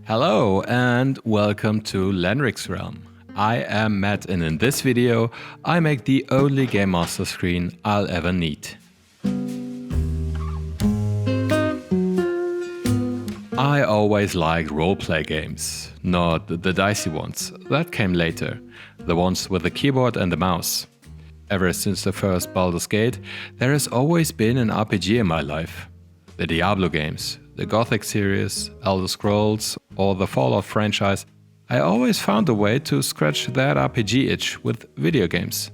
Hello and welcome to Lenric's Realm. I am Matt and in this video I make the only Game Master screen I'll ever need. I always liked roleplay games, not the dicey ones, that came later, the ones with the keyboard and the mouse. Ever since the first Baldur's Gate, there has always been an RPG in my life. The Diablo games, the Gothic series, Elder Scrolls, or the Fallout franchise, I always found a way to scratch that RPG itch with video games.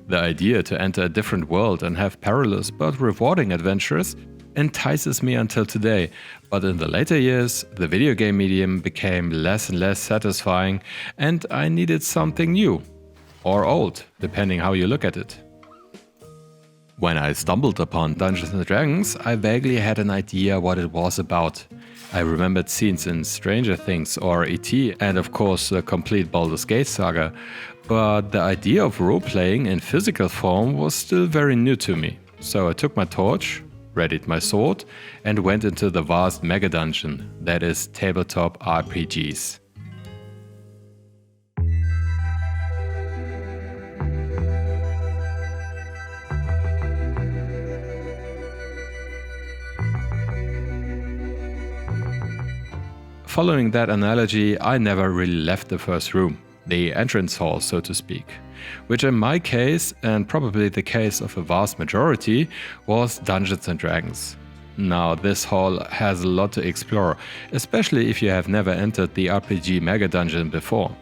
The idea to enter a different world and have perilous but rewarding adventures entices me until today, but in the later years, the video game medium became less and less satisfying and I needed something new. Or old, depending how you look at it. When I stumbled upon Dungeons & Dragons, I vaguely had an idea what it was about. I remembered scenes in Stranger Things or E.T. and of course the complete Baldur's Gate saga, but the idea of role-playing in physical form was still very new to me. So I took my torch, readied my sword, and went into the vast Megadungeon, that is Tabletop RPGs. Following that analogy, I never really left the first room, the entrance hall so to speak, which in my case, and probably the case of a vast majority, was Dungeons & Dragons. Now this hall has a lot to explore, especially if you have never entered the RPG Megadungeon before.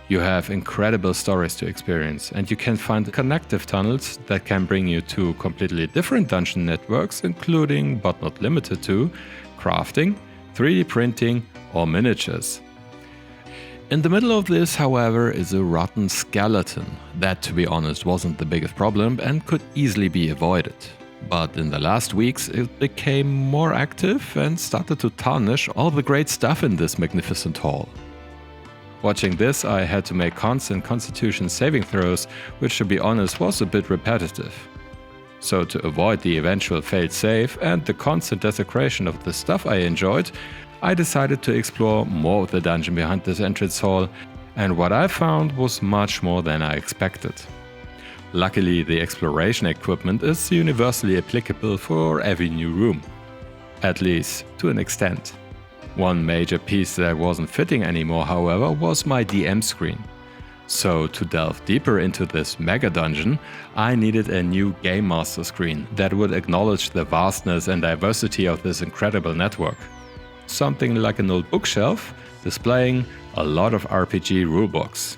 You have incredible stories to experience, and you can find connective tunnels that can bring you to completely different dungeon networks, including, but not limited to, crafting, 3D printing, or miniatures. In the middle of this, however, is a rotten skeleton. That, to be honest, wasn't the biggest problem and could easily be avoided. But in the last weeks, it became more active and started to tarnish all the great stuff in this magnificent hall. Watching this, I had to make constant Constitution saving throws, which, to be honest, was a bit repetitive. So to avoid the eventual failed save and the constant desecration of the stuff I enjoyed, I decided to explore more of the dungeon behind this entrance hall, and what I found was much more than I expected. Luckily, the exploration equipment is universally applicable for every new room. At least, to an extent. One major piece that wasn't fitting anymore, however, was my DM screen. So to delve deeper into this mega dungeon, I needed a new Game Master screen that would acknowledge the vastness and diversity of this incredible network. Something like an old bookshelf displaying a lot of RPG rulebooks.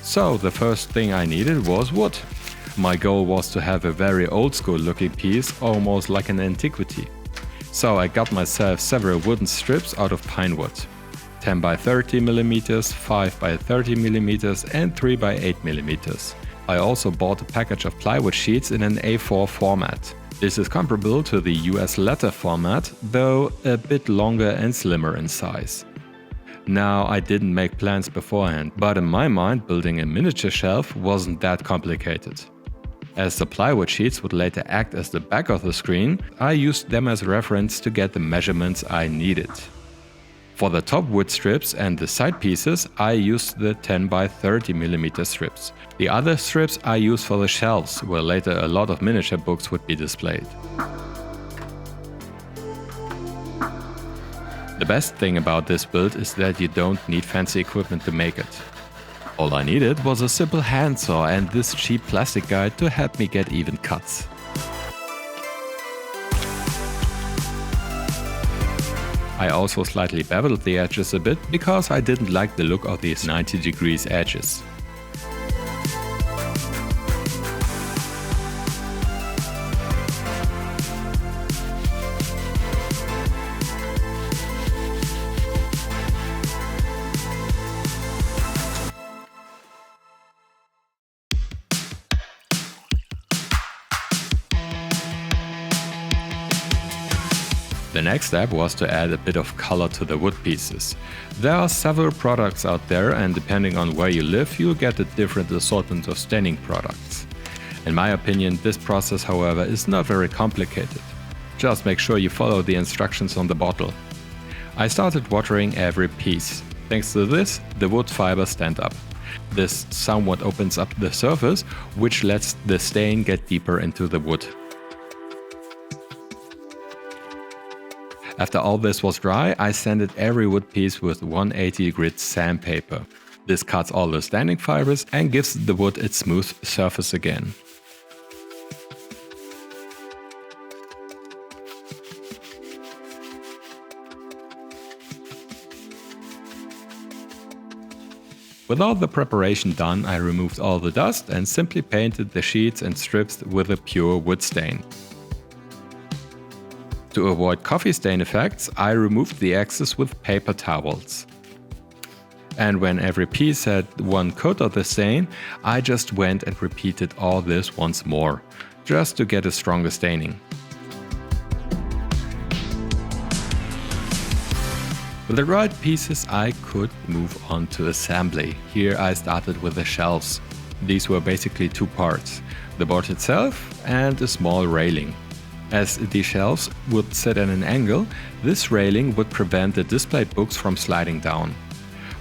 So the first thing I needed was wood. My goal was to have a very old school looking piece, almost like an antiquity. So I got myself several wooden strips out of pine wood. 10 by 30 mm, 5 by 30 mm and 3 by 8 mm. I also bought a package of plywood sheets in an A4 format. This is comparable to the US letter format, though a bit longer and slimmer in size. Now, I didn't make plans beforehand, but in my mind building a miniature shelf wasn't that complicated. As the plywood sheets would later act as the back of the screen, I used them as reference to get the measurements I needed. For the top wood strips and the side pieces, I used the 10 by 30 mm strips. The other strips I used for the shelves, where later a lot of miniature books would be displayed. The best thing about this build is that you don't need fancy equipment to make it. All I needed was a simple handsaw and this cheap plastic guide to help me get even cuts. I also slightly beveled the edges a bit because I didn't like the look of these 90 degrees edges. The next step was to add a bit of color to the wood pieces. There are several products out there, and depending on where you live, you'll get a different assortment of staining products. In my opinion, this process, however, is not very complicated. Just make sure you follow the instructions on the bottle. I started watering every piece. Thanks to this, the wood fibers stand up. This somewhat opens up the surface, which lets the stain get deeper into the wood. After all this was dry, I sanded every wood piece with 180 grit sandpaper. This cuts all the standing fibers and gives the wood its smooth surface again. With all the preparation done, I removed all the dust and simply painted the sheets and strips with a pure wood stain. To avoid coffee stain effects, I removed the excess with paper towels. And when every piece had one coat of the stain, I just went and repeated all this once more, just to get a stronger staining. With the right pieces, I could move on to assembly. Here I started with the shelves. These were basically two parts, the board itself and a small railing. As the shelves would sit at an angle, this railing would prevent the displayed books from sliding down.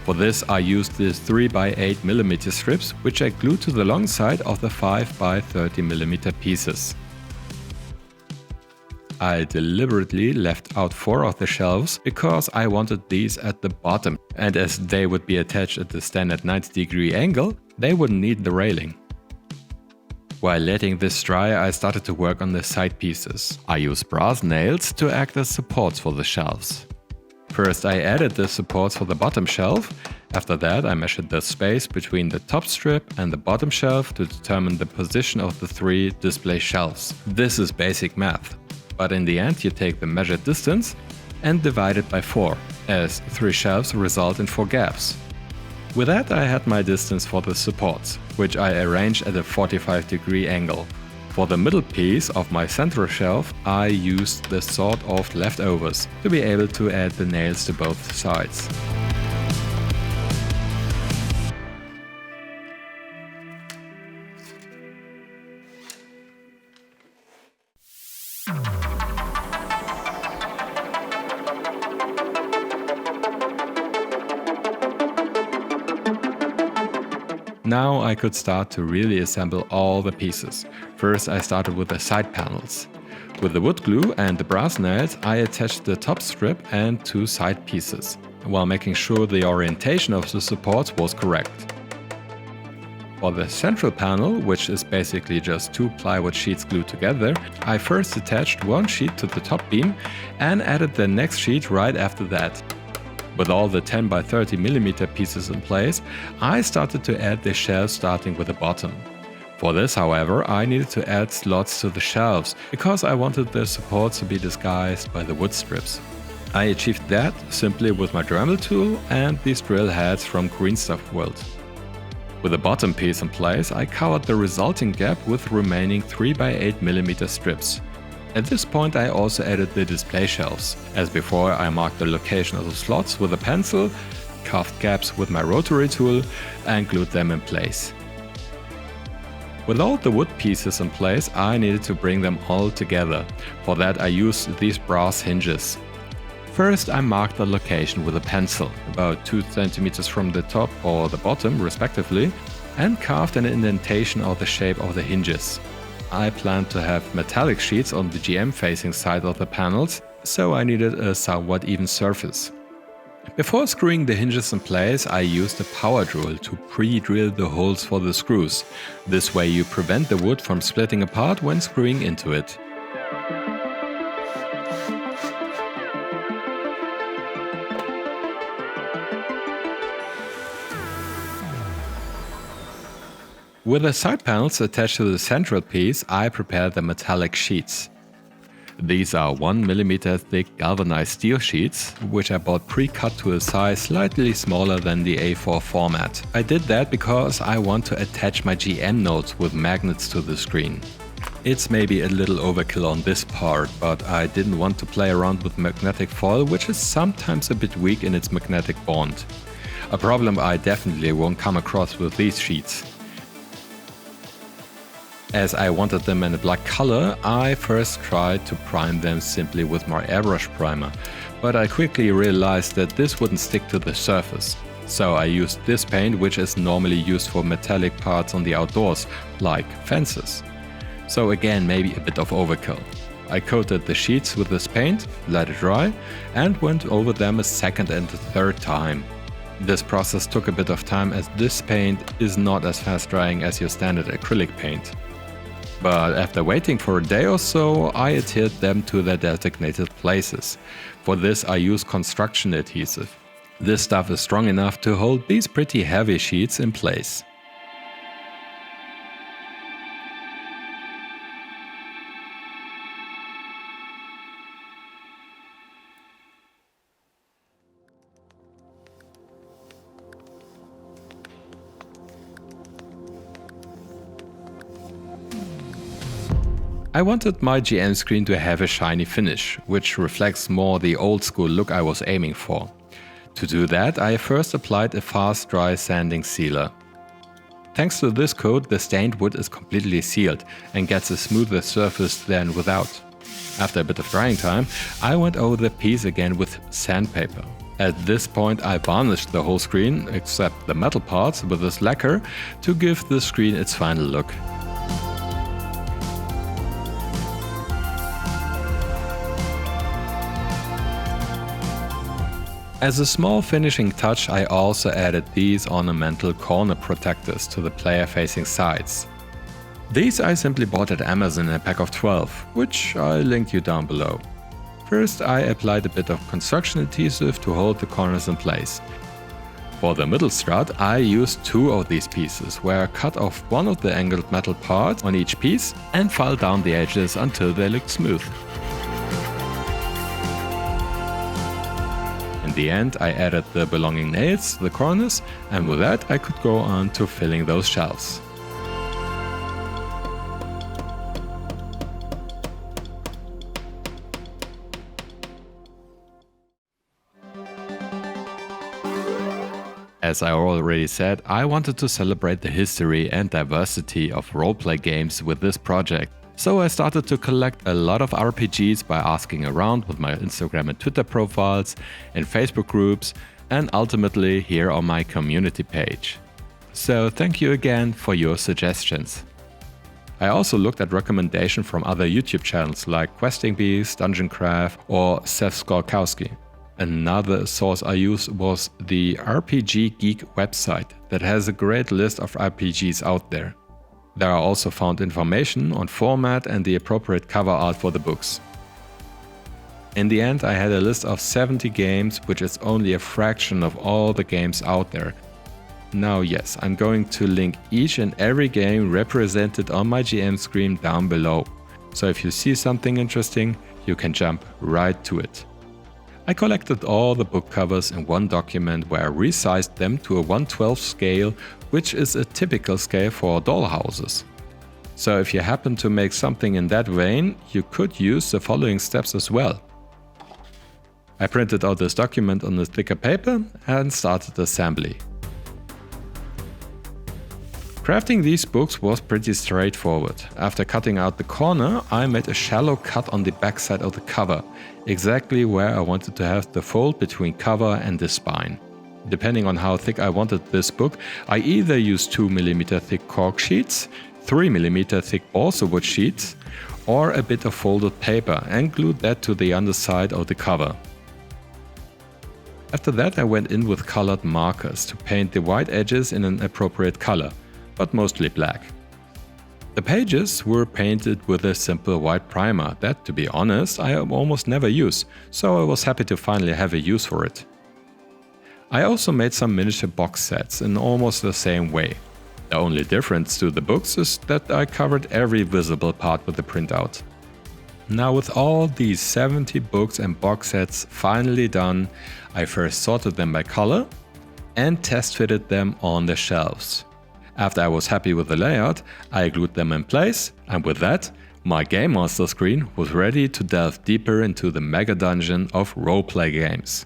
For this I used the 3x8mm strips, which I glued to the long side of the 5x30mm pieces. I deliberately left out 4 of the shelves because I wanted these at the bottom, and as they would be attached at the standard 90-degree angle, they wouldn't need the railing. While letting this dry, I started to work on the side pieces. I used brass nails to act as supports for the shelves. First I added the supports for the bottom shelf. After that I measured the space between the top strip and the bottom shelf to determine the position of the 3 display shelves. This is basic math. But in the end you take the measured distance and divide it by 4, as 3 shelves result in 4 gaps. With that I had my distance for the supports, which I arranged at a 45-degree angle. For the middle piece of my central shelf I used the sawed-off leftovers to be able to add the nails to both sides. Now I could start to really assemble all the pieces. First I started with the side panels. With the wood glue and the brass nails I attached the top strip and 2 side pieces, while making sure the orientation of the supports was correct. For the central panel, which is basically just 2 plywood sheets glued together, I first attached 1 sheet to the top beam and added the next sheet right after that. With all the 10x30mm pieces in place, I started to add the shelves starting with the bottom. For this, however, I needed to add slots to the shelves, because I wanted the supports to be disguised by the wood strips. I achieved that simply with my Dremel tool and these drill heads from Green Stuff World. With the bottom piece in place, I covered the resulting gap with remaining 3x8mm strips. At this point I also added the display shelves. As before, I marked the location of the slots with a pencil, carved gaps with my rotary tool and glued them in place. With all the wood pieces in place, I needed to bring them all together. For that I used these brass hinges. First I marked the location with a pencil, about 2 cm from the top or the bottom respectively, and carved an indentation of the shape of the hinges. I planned to have metallic sheets on the GM facing side of the panels, so I needed a somewhat even surface. Before screwing the hinges in place, I used a power drill to pre-drill the holes for the screws. This way you prevent the wood from splitting apart when screwing into it. With the side panels attached to the central piece, I prepared the metallic sheets. These are 1mm thick galvanized steel sheets, which I bought pre-cut to a size slightly smaller than the A4 format. I did that because I want to attach my GM notes with magnets to the screen. It's maybe a little overkill on this part, but I didn't want to play around with magnetic foil, which is sometimes a bit weak in its magnetic bond. A problem I definitely won't come across with these sheets. As I wanted them in a black color, I first tried to prime them simply with my airbrush primer, but I quickly realized that this wouldn't stick to the surface. So I used this paint, which is normally used for metallic parts on the outdoors, like fences. So again, maybe a bit of overkill. I coated the sheets with this paint, let it dry, and went over them a second and a third time. This process took a bit of time as this paint is not as fast drying as your standard acrylic paint. But after waiting for a day or so, I adhered them to their designated places. For this I use construction adhesive. This stuff is strong enough to hold these pretty heavy sheets in place. I wanted my GM screen to have a shiny finish, which reflects more the old school look I was aiming for. To do that, I first applied a fast dry sanding sealer. Thanks to this coat, the stained wood is completely sealed and gets a smoother surface than without. After a bit of drying time, I went over the piece again with sandpaper. At this point I varnished the whole screen, except the metal parts, with this lacquer to give the screen its final look. As a small finishing touch, I also added these ornamental corner protectors to the player-facing sides. These I simply bought at Amazon in a pack of 12, which I linked you down below. First I applied a bit of construction adhesive to hold the corners in place. For the middle strut I used 2 of these pieces, where I cut off one of the angled metal parts on each piece and filed down the edges until they looked smooth. In the end, I added the belonging nails to the corners, and with that I could go on to filling those shelves. As I already said, I wanted to celebrate the history and diversity of roleplay games with this project. So I started to collect a lot of RPGs by asking around with my Instagram and Twitter profiles, in Facebook groups, and ultimately here on my community page. So thank you again for your suggestions. I also looked at recommendations from other YouTube channels like Questing Beast, Dungeon Craft, or Seth Skorkowski. Another source I used was the RPG Geek website that has a great list of RPGs out there. There are also found information on format and the appropriate cover art for the books. In the end, I had a list of 70 games, which is only a fraction of all the games out there. Now yes, I'm going to link each and every game represented on my GM screen down below. So if you see something interesting, you can jump right to it. I collected all the book covers in one document where I resized them to a 1/12 scale, which is a typical scale for dollhouses. So if you happen to make something in that vein, you could use the following steps as well. I printed out this document on a thicker paper and started assembly. Crafting these books was pretty straightforward. After cutting out the corner, I made a shallow cut on the backside of the cover, exactly where I wanted to have the fold between cover and the spine. Depending on how thick I wanted this book, I either used 2mm thick cork sheets, 3mm thick balsa wood sheets, or a bit of folded paper and glued that to the underside of the cover. After that I went in with colored markers to paint the white edges in an appropriate color, but mostly black. The pages were painted with a simple white primer that, to be honest, I almost never use, so I was happy to finally have a use for it. I also made some miniature box sets in almost the same way. The only difference to the books is that I covered every visible part with the printout. Now with all these 70 books and box sets finally done, I first sorted them by color and test fitted them on the shelves. After I was happy with the layout, I glued them in place, and with that, my Game Master screen was ready to delve deeper into the Megadungeon of roleplay games.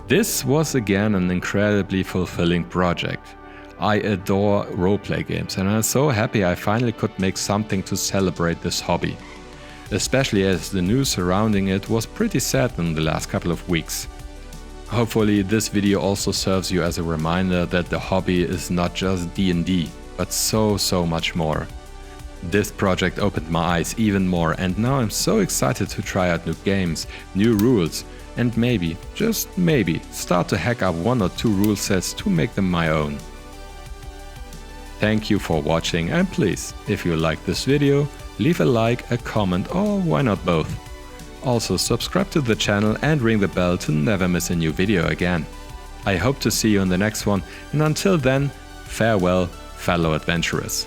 This was again an incredibly fulfilling project. I adore roleplay games and I'm so happy I finally could make something to celebrate this hobby. Especially as the news surrounding it was pretty sad in the last couple of weeks. Hopefully this video also serves you as a reminder that the hobby is not just D&D, but so much more. This project opened my eyes even more and now I'm so excited to try out new games, new rules, and maybe, just maybe, start to hack up 1 or 2 rule sets to make them my own. Thank you for watching and please, if you liked this video, leave a like, a comment or why not both. Also subscribe to the channel and ring the bell to never miss a new video again. I hope to see you in the next one and until then, farewell fellow adventurers.